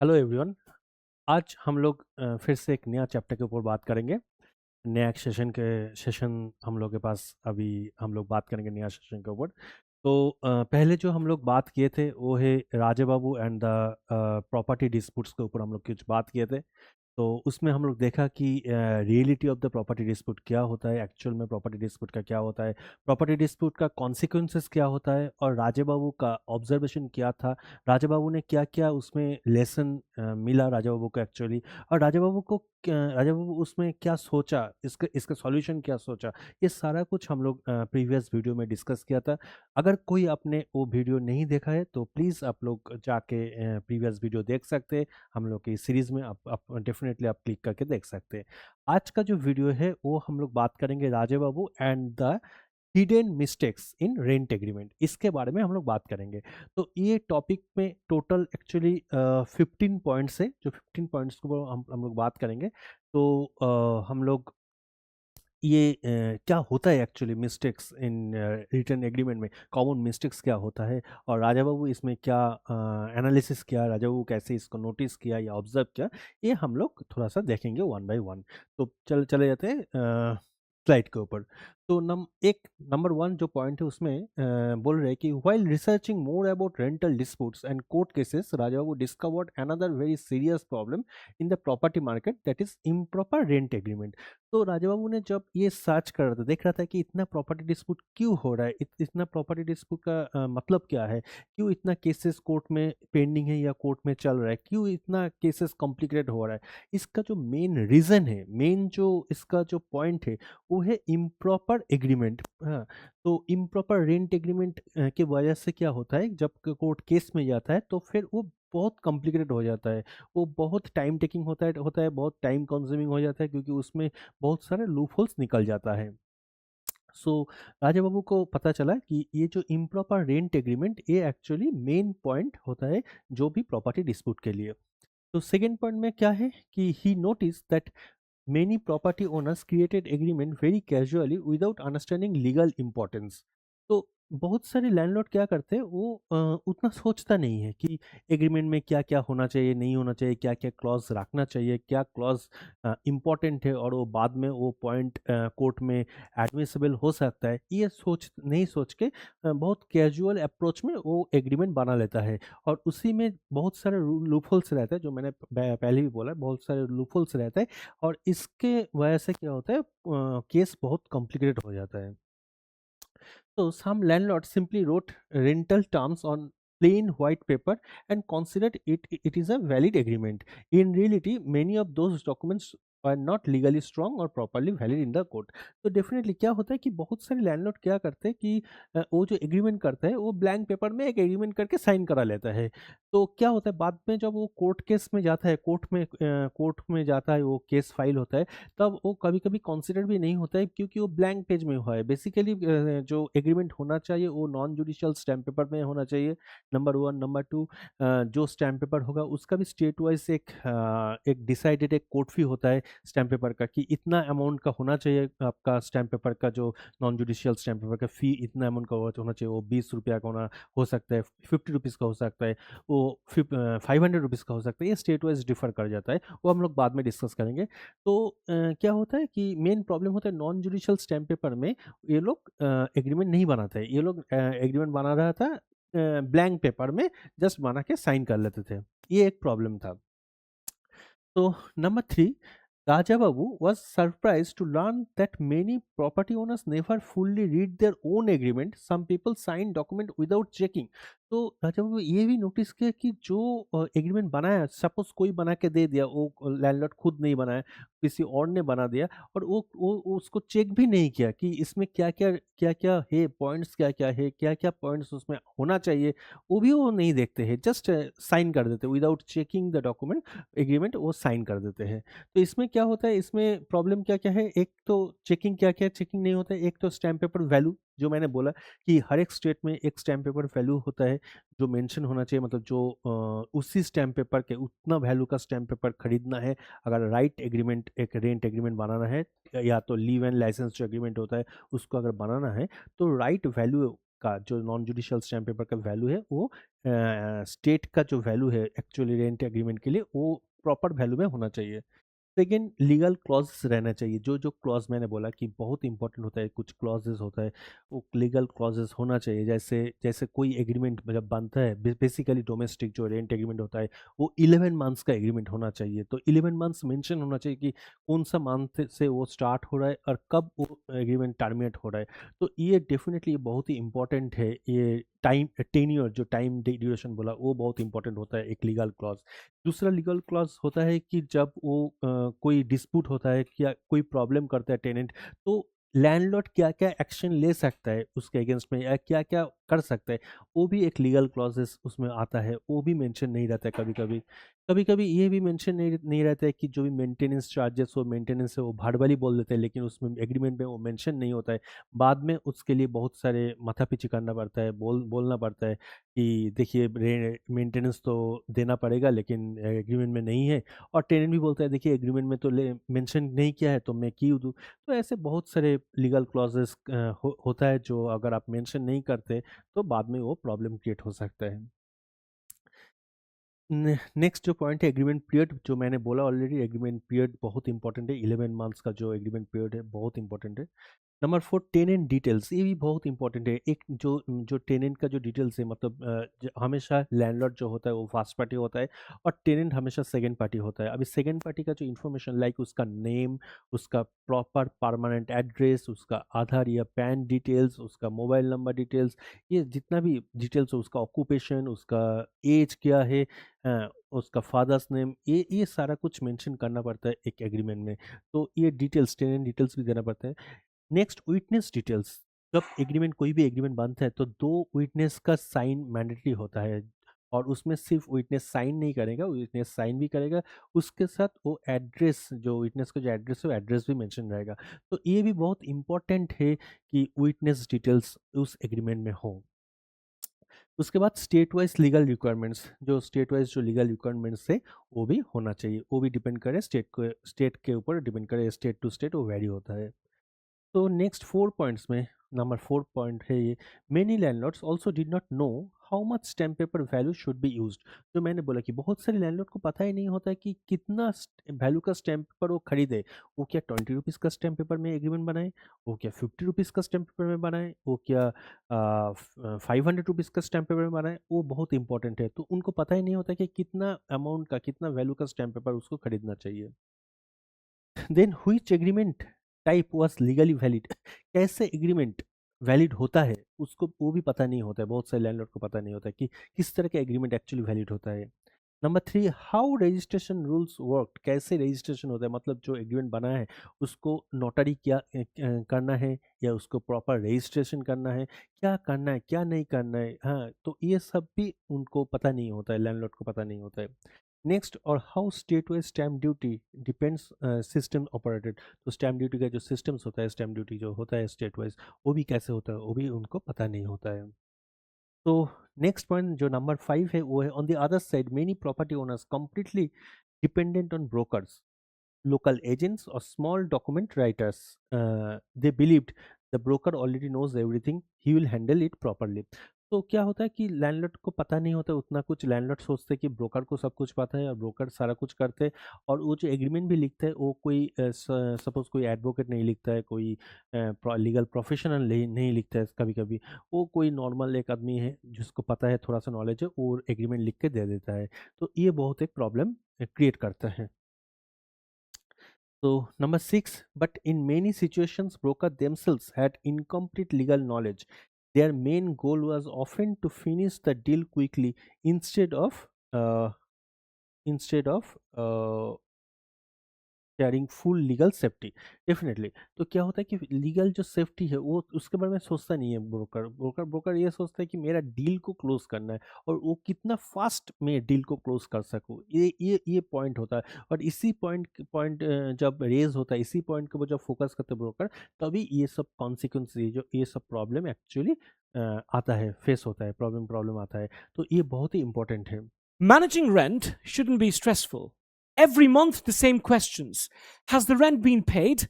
Hello everyone. आज हम लोग फिर से एक नया चैप्टर के ऊपर बात करेंगे। नया एक सेशन हम लोग के पास अभी हम लोग बात करेंगे नया सेशन के ऊपर। तो पहले जो हम लोग बात किए थे वो है राजे Babu and the property disputes के ऊपर हम लोग कुछ बात किए थे। तो उसमें हम लोग देखा कि reality of the property dispute क्या होता है, एक्चुअल में प्रॉपर्टी डिस्प्यूट का क्या होता है, प्रॉपर्टी डिस्प्यूट का कॉन्सिक्वेंसेस क्या होता है और राजे बाबू का ऑब्जर्वेशन क्या था। राजा बाबू ने क्या क्या उसमें लेसन मिला राजा बाबू को एक्चुअली, और राजा बाबू उसमें क्या सोचा, इसका इसका सॉल्यूशन क्या सोचा। ये सारा कुछ हम लोग प्रीवियस वीडियो में डिस्कस किया था। अगर कोई आपने वो वीडियो नहीं देखा है तो प्लीज़ आप लोग जाके प्रीवियस वीडियो देख सकते हैं। हम लोग की सीरीज में आप डेफिनेटली आप क्लिक करके देख सकते हैं। आज का जो वीडियो है वो हम लोग बात करेंगे Raje Babu and the hidden mistakes in rent agreement, इसके बारे में हम लोग बात करेंगे। तो ये टॉपिक में टोटल एक्चुअली 15 पॉइंट्स है, जो 15 पॉइंट्स को हम लोग बात करेंगे। तो हम लोग ये क्या होता है actually mistakes in return agreement में, कॉमन मिस्टेक्स क्या होता है, और राजा बाबू इसमें क्या एनालिसिस किया, राजा बाबू कैसे इसको नोटिस किया या ऑब्जर्व किया, ये हम लोग थोड़ा सा देखेंगे वन बाय वन। तो चले जाते हैं स्लाइड के ऊपर। तो नंबर वन जो पॉइंट है उसमें बोल रहे हैं कि while researching more about rental disputes and court cases, Raja Babu discovered another very serious problem in the property market, that is improper rent agreement. तो राजा बाबू ने जब ये सर्च कर रहा था, देख रहा था कि इतना प्रॉपर्टी डिस्प्यूट क्यों हो रहा है, इतना प्रॉपर्टी डिस्प्यूट का मतलब क्या है, क्यों इतना केसेस कोर्ट में पेंडिंग है या कोर्ट में चल रहा है, क्यों इतना केसेस कॉम्प्लिकेटेड हो रहा है। इसका जो मेन रीजन है, मेन जो इसका जो पॉइंट है वो है इम्प्रॉपर एग्रीमेंट। हाँ, तो इम्प्रॉपर रेंट एग्रीमेंट के वजह से क्या होता है, जब कोर्ट केस में जाता है तो फिर वो बहुत कॉम्प्लिकेटेड हो जाता है। वो बहुत टाइम टेकिंग होता है, बहुत टाइम कंज्यूमिंग हो जाता है, क्योंकि उसमें बहुत सारे लूपहोल्स निकल जाता है। सो राजा बाबू को पता चला कि ये जो इम्प्रॉपर रेंट एग्रीमेंट ये एक्चुअली मेन पॉइंट होता है जो भी प्रॉपर्टी डिस्प्यूट के लिए। तो सेकेंड पॉइंट में क्या है कि he notice that many property owners created agreement very casually without understanding legal importance। तो बहुत सारे लैंडलॉर्ड क्या करते हैं, वो उतना सोचता नहीं है कि एग्रीमेंट में क्या क्या होना चाहिए, नहीं होना चाहिए, क्या क्या क्लॉज रखना चाहिए, क्या क्लॉज इम्पोर्टेंट है, और वो बाद में वो पॉइंट कोर्ट में एडमिसिबल हो सकता है। ये सोच के बहुत कैजुअल अप्रोच में वो एग्रीमेंट बना लेता है, और उसी में बहुत सारे लूपहोल्स रहते हैं, जो मैंने पहले भी बोला, बहुत सारे लूपहोल्स रहते हैं, और इसके वजह से क्या होता है, केस बहुत कॉम्प्लिकेटेड हो जाता है। So some landlords simply wrote rental terms on plain white paper and considered it is a valid agreement. In reality, many of those documents are not legally strong or properly valid in the court। तो definitely क्या होता है कि बहुत सारे landlord क्या करते हैं कि वो जो एग्रीमेंट करता है वो ब्लैंक पेपर में एक एग्रीमेंट करके साइन करा लेता है। तो क्या होता है, बाद में जब वो कोर्ट केस में जाता है, कोर्ट में जाता है, वो केस फाइल होता है, तब वो कभी कभी कंसिडर भी नहीं होता है, क्योंकि वो ब्लैंक पेज में हुआ है। बेसिकली जो एग्रीमेंट होना चाहिए वो नॉन जुडिशियल स्टैम्प पेपर में होना चाहिए, नंबर वन। नंबर टू, जो स्टैम्प पेपर होगा उसका भी स्टेट वाइज एक डिसाइडेड एक कोर्ट फी होता है स्टैम्प पेपर का, कि इतना अमाउंट का होना चाहिए आपका स्टैम्प पेपर का, जो नॉन जुडिशियल स्टैम्प पेपर का फी इतना अमाउंट का होना चाहिए। वो 20 रुपया का होना हो सकता है, 50 रुपीज़ का हो सकता है, वो 500 रुपीज़ का हो सकता है। ये स्टेट वाइज डिफर कर जाता है, वो हम लोग बाद में डिस्कस करेंगे। तो क्या होता है कि मेन प्रॉब्लम होता है नॉन जुडिशियल स्टैम्प पेपर में, ये लोग एग्रीमेंट नहीं बनाते, ये लोग एग्रीमेंट बना रहा था ब्लैंक पेपर में, जस्ट बना के साइन कर लेते थे। ये एक प्रॉब्लम था। तो number three, Raja Babu was surprised to learn that many property owners never fully read their own agreement. Some people sign document without checking। तो राजा बाबू ये भी नोटिस किया कि जो एग्रीमेंट बनाया, सपोज कोई बना के दे दिया, वो लैंडलॉर्ड खुद नहीं बनाया, किसी और ने बना दिया, और वो उसको चेक भी नहीं किया कि इसमें क्या क्या है, पॉइंट्स क्या क्या है, क्या क्या पॉइंट्स उसमें होना चाहिए, वो भी वो नहीं देखते हैं, जस्ट साइन कर देते without checking the document, agreement वो साइन कर देते हैं। तो इसमें क्या होता है, इसमें प्रॉब्लम क्या क्या है, एक तो चेकिंग क्या क्या चेकिंग नहीं होता है, एक तो स्टैम्प पेपर वैल्यू, जो मैंने बोला कि हर एक स्टेट में एक स्टैम्प पेपर वैल्यू होता है जो मेंशन होना चाहिए, मतलब जो उसी स्टैम्प पेपर के उतना वैल्यू का स्टैम्प पेपर खरीदना है, अगर राइट एग्रीमेंट, एक रेंट एग्रीमेंट बनाना है, या तो लीव एंड लाइसेंस जो एग्रीमेंट होता है उसको अगर बनाना है, तो राइट वैल्यू का जो नॉन जुडिशियल स्टैम्प पेपर का वैल्यू है वो स्टेट का जो वैल्यू है एक्चुअली रेंट एग्रीमेंट के लिए वो प्रॉपर वैल्यू में होना चाहिए। सेकेंड, लीगल क्लॉजेस रहना चाहिए। जो जो क्लॉज मैंने बोला कि बहुत इंपॉर्टेंट होता है, कुछ क्लॉजेस होता है वो लीगल क्लॉजेस होना चाहिए। जैसे जैसे कोई एग्रीमेंट जब बनता है, बेसिकली डोमेस्टिक जो रेंट एग्रीमेंट होता है वो 11 मंथ्स का एग्रीमेंट होना चाहिए। तो 11 मंथ्स मेंशन होना चाहिए कि कौन सा मंथ से वो स्टार्ट हो रहा है और कब वो एग्रीमेंट टर्मिनेट हो रहा है। तो ये डेफिनेटली बहुत ही इंपॉर्टेंट है। ये टाइम टेन्योर जो टाइम ड्यूरेशन बोला वो बहुत इंपॉर्टेंट होता है एक लीगल क्लॉज। दूसरा लीगल क्लॉज होता है कि जब वो कोई डिस्प्यूट होता है, क्या कोई प्रॉब्लम करता है टेनेंट, तो लैंडलॉर्ड क्या क्या एक्शन ले सकता है उसके अगेंस्ट में या क्या क्या कर सकता है, वो भी एक लीगल क्लॉजेस उसमें आता है। वो भी मेंशन नहीं रहता है। कभी कभी ये भी मेंशन नहीं रहता है कि जो भी मेंटेनेंस चार्जेस हो, मेंटेनेंस है वो भड़बली बोल देते हैं, लेकिन उसमें एग्रीमेंट में वो मेंशन नहीं होता है। बाद में उसके लिए बहुत सारे माथापीछी करना पड़ता है, बोलना पड़ता है कि देखिए मेंटेनेंस तो देना पड़ेगा लेकिन एग्रीमेंट में नहीं है, और टेनेंट भी बोलता है देखिए एग्रीमेंट में तो मेंशन नहीं किया है तो मैं क्यों दूँ। तो ऐसे बहुत सारे लीगल क्लॉजेस होता है जो अगर आप मेंशन नहीं करते तो बाद में वो प्रॉब्लम क्रिएट हो सकता है। नेक्स्ट जो पॉइंट है एग्रीमेंट पीरियड, जो मैंने बोला ऑलरेडी, एग्रीमेंट पीरियड बहुत इंपॉर्टेंट है। 11 मंथ्स का जो एग्रीमेंट पीरियड है बहुत इंपॉर्टेंट है। नंबर 4, टेनेंट डिटेल्स, ये भी बहुत इंपॉर्टेंट है। एक जो जो टेनेंट का जो डिटेल्स है, मतलब हमेशा लैंडलॉर्ड जो होता है वो फर्स्ट पार्टी होता है और टेनेंट हमेशा सेकंड पार्टी होता है। अभी सेकंड पार्टी का जो इन्फॉर्मेशन लाइक उसका नेम, उसका प्रॉपर परमानेंट एड्रेस, उसका आधार या पैन डिटेल्स, उसका मोबाइल नंबर डिटेल्स, ये जितना भी डिटेल्स हो, उसका ऑक्यूपेशन, उसका एज क्या है, उसका फादर्स नेम, ये सारा कुछ मेंशन करना पड़ता है एक एग्रीमेंट में। तो ये डिटेल्स, टेनेंट डिटेल्स भी देना पड़ता है। Next, witness details. जब एग्रीमेंट कोई भी एग्रीमेंट बनता है तो 2 विटनेस का साइन मैंडेटरी होता है, और उसमें सिर्फ विटनेस साइन नहीं करेगा, विटनेस साइन भी करेगा, उसके साथ वो एड्रेस, जो विटनेस का जो एड्रेस है वो एड्रेस भी मेंशन रहेगा। तो ये भी बहुत इंपॉर्टेंट है कि विटनेस डिटेल्स उस एग्रीमेंट में हो। उसके बाद स्टेट वाइज लीगल रिक्वायरमेंट्स, जो स्टेट वाइज जो लीगल रिक्वायरमेंट्स है वो भी होना चाहिए। वो भी डिपेंड करे स्टेट के ऊपर डिपेंड करे, स्टेट टू स्टेट वो वेरी होता है। तो नेक्स्ट 4 पॉइंट्स में नंबर 4 पॉइंट है ये, many landlords also did not know how much stamp paper value should be used. जो मैंने बोला कि बहुत सारे लैंडलॉर्ड को पता ही नहीं होता है कि कितना वैल्यू का स्टैम्प पेपर वो खरीदे। वो क्या 20 रुपीज़ का स्टैम्प पेपर में एग्रीमेंट बनाए, वो क्या 50 रुपीज़ का स्टैम्प पेपर में बनाए, वो क्या 500 रुपीज़ का स्टैम्प पेपर में बनाए, वो बहुत इंपॉर्टेंट है। तो उनको पता ही नहीं होता कि कितना अमाउंट का, कितना वैल्यू का स्टैम्प पेपर उसको खरीदना चाहिए। Then which agreement type was legally valid, कैसे एग्रीमेंट वैलिड होता है उसको वो भी पता नहीं होता है। बहुत सारे लैंडलॉर्ड को पता नहीं होता है कि किस तरह का एग्रीमेंट एक्चुअली वैलिड होता है। Number 3, how registration rules work, कैसे रजिस्ट्रेशन होता है, मतलब जो एग्रीमेंट बना है उसको नोटरी क्या करना है या उसको प्रॉपर रजिस्ट्रेशन करना है, क्या करना है क्या नहीं करना है। हाँ, तो ये सब भी उनको पता नहीं होता है, लैंडलॉर्ड को पता नहीं होता है। नेक्स्ट, और how state wise stamp duty depends system operated, तो स्टैम्प ड्यूटी का जो सिस्टम्स होता है, स्टैम्प ड्यूटी जो होता है स्टेट वाइज वो भी कैसे होता है वो भी उनको पता नहीं होता है। तो नेक्स्ट पॉइंट जो नंबर 5 है वो है, on the other side many property owners completely dependent on brokers, local agents or small document writers. They believed the broker already knows everything, he will handle it properly. तो क्या होता है कि landlord को पता नहीं होता उतना कुछ, लैंडलॉर्ड सोचते हैं कि ब्रोकर को सब कुछ पता है और ब्रोकर सारा कुछ करते हैं। और वो जो एग्रीमेंट भी लिखता है वो कोई सपोज कोई एडवोकेट नहीं लिखता है, कोई लीगल प्रोफेशनल नहीं लिखता है, कभी कभी वो कोई नॉर्मल एक आदमी है जिसको पता है, थोड़ा सा नॉलेज है, वो एग्रीमेंट लिख के दे देता है। तो ये बहुत एक प्रॉब्लम क्रिएट करता है। So, number 6, but in many situations, brokers themselves had incomplete legal knowledge. Their main goal was often to finish the deal quickly instead of uh, instead of carrying full legal safety. Definitely, तो क्या होता है कि legal जो safety है वो उसके बारे में सोचता नहीं है ब्रोकर ये सोचता है कि मेरा डील को क्लोज करना है और वो कितना फास्ट मैं डील को क्लोज कर सकूँ, ये पॉइंट होता है। और इसी पॉइंट जब रेज होता है, इसी पॉइंट के ऊपर जब फोकस करते हैं ब्रोकर, तभी ये सब कॉन्सिक्वेंस, ये सब प्रॉब्लम एक्चुअली आता है, फेस होता है, प्रॉब्लम आता है। तो ये बहुत ही इंपॉर्टेंट है। Managing rent shouldn't be stressful. Every month, the same questions. Has the rent been paid?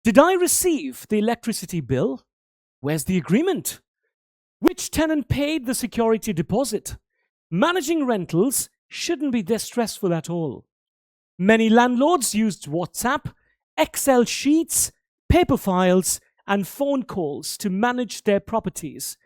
Did I receive the electricity bill? Where's the agreement? Which tenant paid the security deposit? Managing rentals shouldn't be this stressful at all. Many landlords used WhatsApp, Excel sheets, paper files, and phone calls to manage their properties.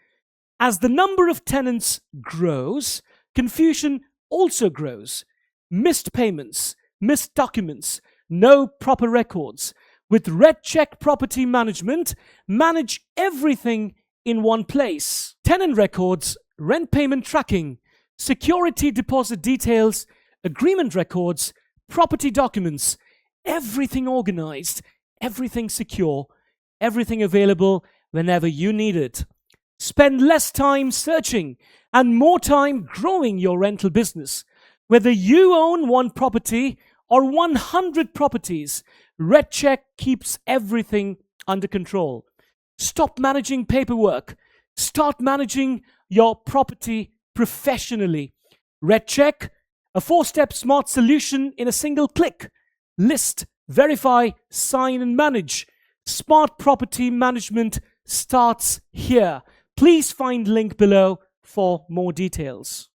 As the number of tenants grows, confusion also grows. Missed payments, missed documents, no proper records. With RedCheck Property Management, manage everything in one place. Tenant records, rent payment tracking, security deposit details, agreement records, property documents, everything organized, everything secure, everything available whenever you need it. Spend less time searching and more time growing your rental business. Whether you own one property or 100 properties, RedCheck keeps everything under control. Stop managing paperwork. Start managing your property professionally. RedCheck, a 4-step smart solution in a single click. List, verify, sign, and manage. Smart property management starts here. Please find link below for more details.